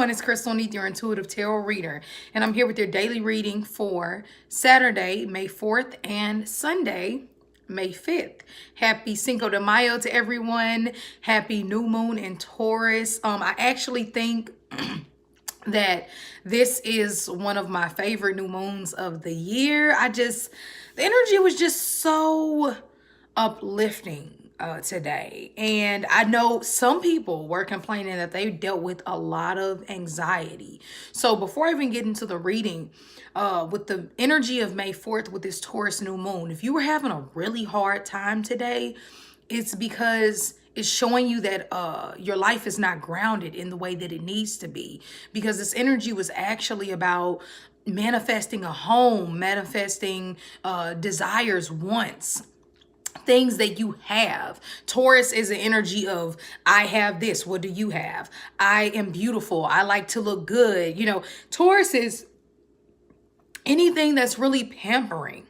everyone, it's Crystal Neath, your intuitive tarot reader, and I'm here with your daily reading for Saturday, May 4th and Sunday, May 5th. Happy Cinco de Mayo to everyone. Happy new moon in Taurus. I actually think that this is one of my favorite new moons of the year. The energy was just so uplifting today. And I know some people were complaining that they dealt with a lot of anxiety. So before I even get into the reading, with the energy of May 4th with this Taurus new moon, if you were having a really hard time today, it's because it's showing you that your life is not grounded in the way that it needs to be, because this energy was actually about manifesting a home, manifesting desires, wants, things that you have. Taurus is an energy of, I have this, what do you have? I am beautiful, I like to look good. You know, Taurus is anything that's really pampering.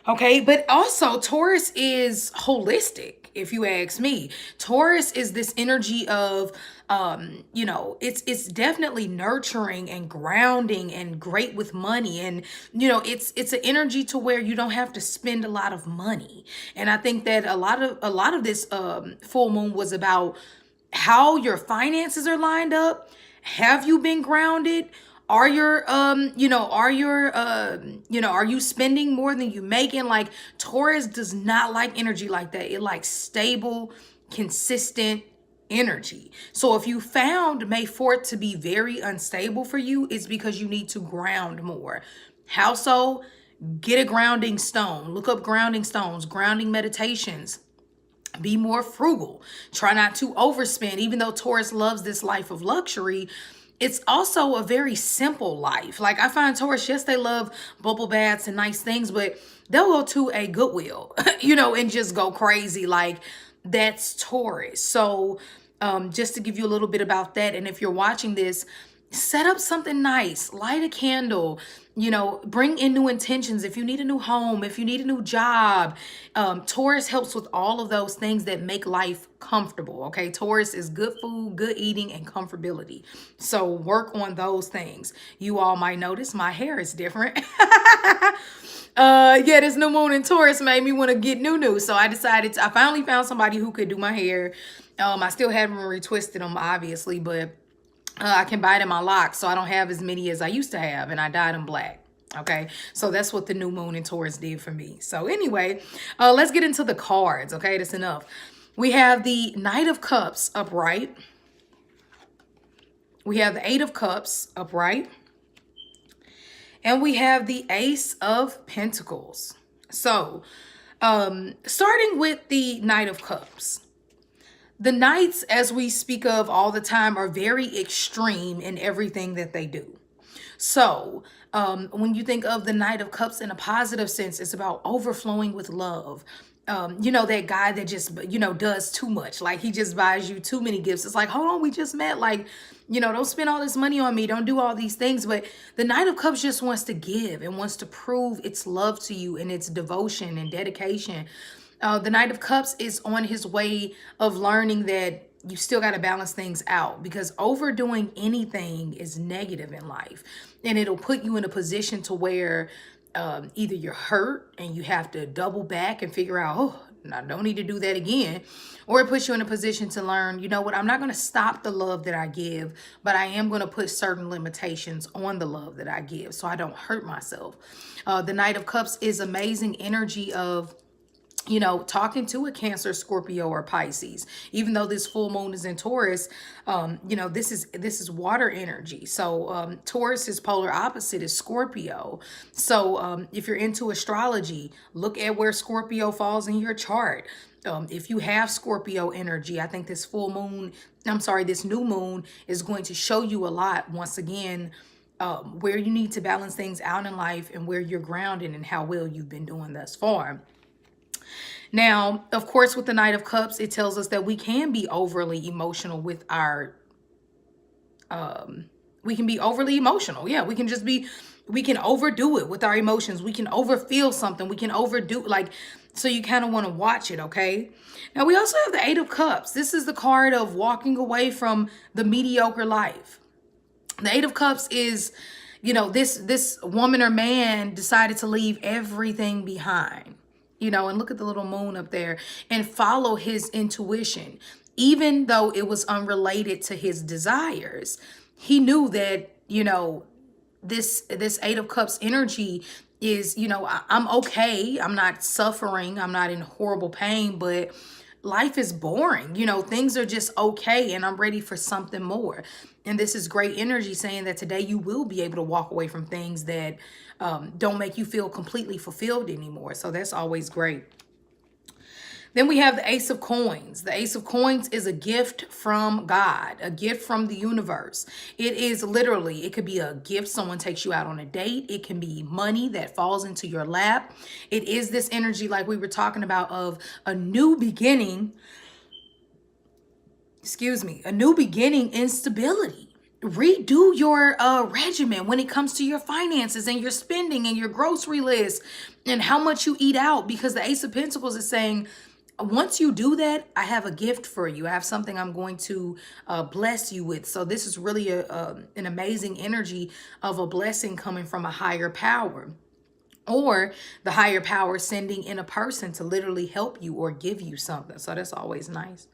Okay, but also Taurus is holistic, if you ask me. Taurus is this energy of, it's definitely nurturing and grounding and great with money. And, it's an energy to where you don't have to spend a lot of money. And I think that a lot of this full moon was about how your finances are lined up. Have you been grounded? Are you spending more than you making? Like, Taurus does not like energy like that. It likes stable, consistent energy. So if you found May 4th to be very unstable for you, it's because you need to ground more. How so? Get a grounding stone. Look up grounding stones, grounding meditations. Be more frugal. Try not to overspend. Even though Taurus loves this life of luxury, it's also a very simple life. Like, I find Taurus, yes, they love bubble baths and nice things, but they'll go to a Goodwill, and just go crazy. Like, that's Taurus. So just to give you a little bit about that. And if you're watching this, set up something nice, light a candle, bring in new intentions. If you need a new home, if you need a new job, Taurus helps with all of those things that make life comfortable. Okay, Taurus is good food, good eating, and comfortability. So work on those things. You all might notice my hair is different. Yeah, this new moon in Taurus made me want to get new. So I finally found somebody who could do my hair. I still haven't retwisted them, obviously, but I can buy it in my locks, so I don't have as many as I used to have, and I dyed them black. Okay, so that's what the new moon in Taurus did for me. So anyway, let's get into the cards. Okay, that's enough. We have the Knight of Cups upright. We have the Eight of Cups upright. And we have the Ace of Pentacles. So, starting with the Knight of Cups. The Knights, as we speak of all the time, are very extreme in everything that they do. So when you think of the Knight of Cups in a positive sense, it's about overflowing with love. That guy that just, does too much. Like, he just buys you too many gifts. It's like, hold on, we just met. Like, don't spend all this money on me. Don't do all these things. But the Knight of Cups just wants to give and wants to prove its love to you and its devotion and dedication. The Knight of Cups is on his way of learning that you still got to balance things out, because overdoing anything is negative in life. And it'll put you in a position to where either you're hurt and you have to double back and figure out, oh, I don't need to do that again. Or it puts you in a position to learn, you know what, I'm not going to stop the love that I give, but I am going to put certain limitations on the love that I give so I don't hurt myself. The Knight of Cups is amazing energy of, talking to a Cancer, Scorpio, or Pisces. Even though this full moon is in Taurus, this is water energy. So Taurus's polar opposite is Scorpio. So if you're into astrology, look at where Scorpio falls in your chart. If you have Scorpio energy, I think this this new moon is going to show you a lot, once again, where you need to balance things out in life and where you're grounded and how well you've been doing thus far. Now, of course, with the Knight of Cups, it tells us that we can be overly emotional with our, we can be overly emotional. Yeah, we can overdo it with our emotions. We can overfeel something. We can overdo, so you kind of want to watch it, okay? Now, we also have the Eight of Cups. This is the card of walking away from the mediocre life. The Eight of Cups is, this woman or man decided to leave everything behind, and look at the little moon up there and follow his intuition. Even though it was unrelated to his desires, he knew that, this Eight of Cups energy is, I'm okay. I'm not suffering. I'm not in horrible pain, but life is boring. Things are just okay, and I'm ready for something more. And this is great energy saying that today you will be able to walk away from things that don't make you feel completely fulfilled anymore. So that's always great. Then we have the Ace of Coins. The Ace of Coins is a gift from God, a gift from the universe. It is literally, it could be a gift. Someone takes you out on a date. It can be money that falls into your lap. It is this energy like we were talking about of a new beginning. A new beginning in stability. Redo your regimen when it comes to your finances and your spending and your grocery list and how much you eat out, because the Ace of Pentacles is saying, once you do that, I have a gift for you. I have something I'm going to bless you with. So this is really an amazing energy of a blessing coming from a higher power, or the higher power sending in a person to literally help you or give you something. So that's always nice.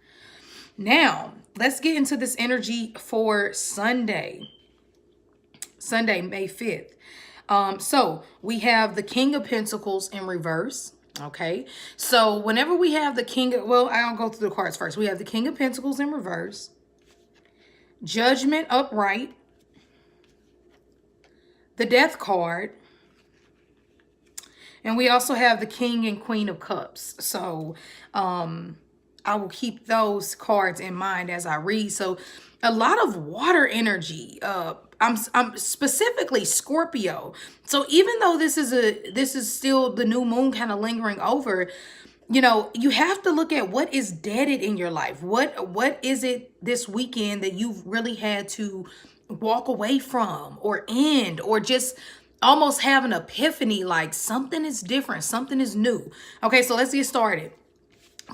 Now, let's get into this energy for Sunday, May 5th. So we have the King of Pentacles in reverse. Okay, so whenever we have the I'll go through the cards first. We have the King of Pentacles in reverse, Judgment upright, the Death card, and we also have the King and Queen of Cups. So I will keep those cards in mind as I read. So a lot of water energy. I'm specifically Scorpio. So even though this is still the new moon kind of lingering over, you have to look at what is deaded in your life. What is it this weekend that you've really had to walk away from or end, or just almost have an epiphany, like something is different, something is new. Okay, so let's get started.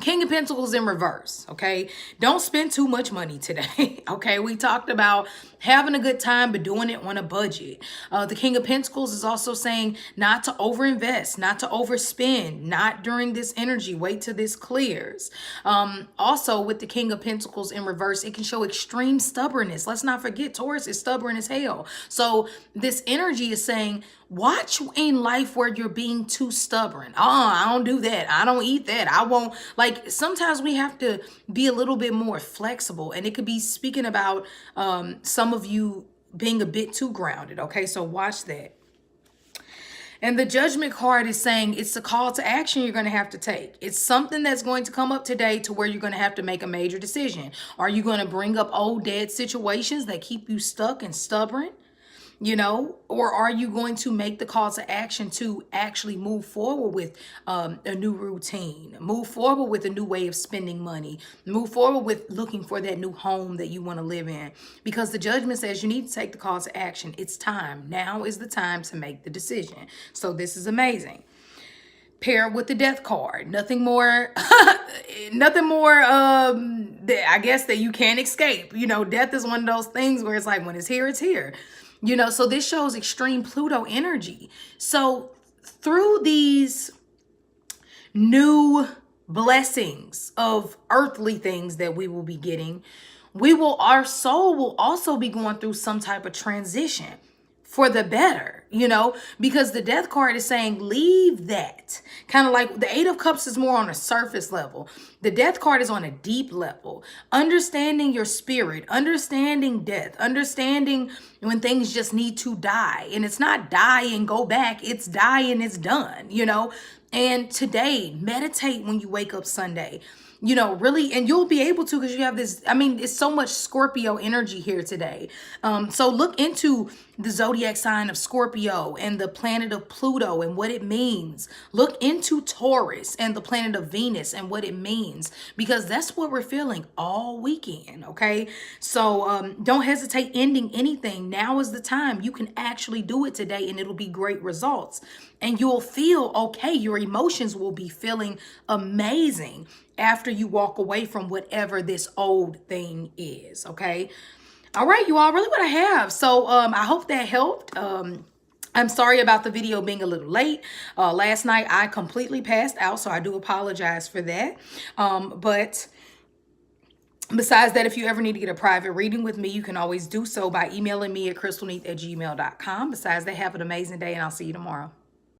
King of Pentacles in reverse, okay? Don't spend too much money today, okay? We talked about having a good time, but doing it on a budget. The King of Pentacles is also saying not to overinvest, not to overspend, not during this energy. Wait till this clears. Also, with the King of Pentacles in reverse, it can show extreme stubbornness. Let's not forget, Taurus is stubborn as hell. So this energy is saying, watch in life where you're being too stubborn. I don't do that. I don't eat that. I won't. Like, sometimes we have to be a little bit more flexible, and it could be speaking about some of you being a bit too grounded. Okay, so watch that. And the Judgment card is saying it's a call to action you're going to have to take. It's something that's going to come up today to where you're going to have to make a major decision. Are you going to bring up old dead situations that keep you stuck and stubborn? Or are you going to make the call to action to actually move forward with a new routine, move forward with a new way of spending money, move forward with looking for that new home that you want to live in? Because the Judgment says you need to take the call to action. It's time. Now is the time to make the decision. So this is amazing. Pair with the Death card. Nothing more, I guess, that you can't escape. Death is one of those things where it's like, when it's here, it's here. So this shows extreme Pluto energy. So through these new blessings of earthly things that we will be getting, our soul will also be going through some type of transition for the better, because the Death card is saying leave that. Kind of like the Eight of Cups is more on a surface level. The Death card is on a deep level. Understanding your spirit, understanding death, understanding when things just need to die. And it's not die and go back, it's die and it's done, And today, meditate when you wake up Sunday. Really, and you'll be able to, because you have this, it's so much Scorpio energy here today. So look into the zodiac sign of Scorpio and the planet of Pluto and what it means. Look into Taurus and the planet of Venus and what it means, because that's what we're feeling all weekend, okay? So don't hesitate ending anything. Now is the time. You can actually do it today, and it'll be great results. And you'll feel okay. Your emotions will be feeling amazing after you walk away from whatever this old thing is, okay? All right, you all, really what I have. So I hope that helped. I'm sorry about the video being a little late. Last night I completely passed out, so I do apologize for that. But besides that, if you ever need to get a private reading with me, you can always do so by emailing me at crystalneath@gmail.com. Besides that, have an amazing day, and I'll see you tomorrow.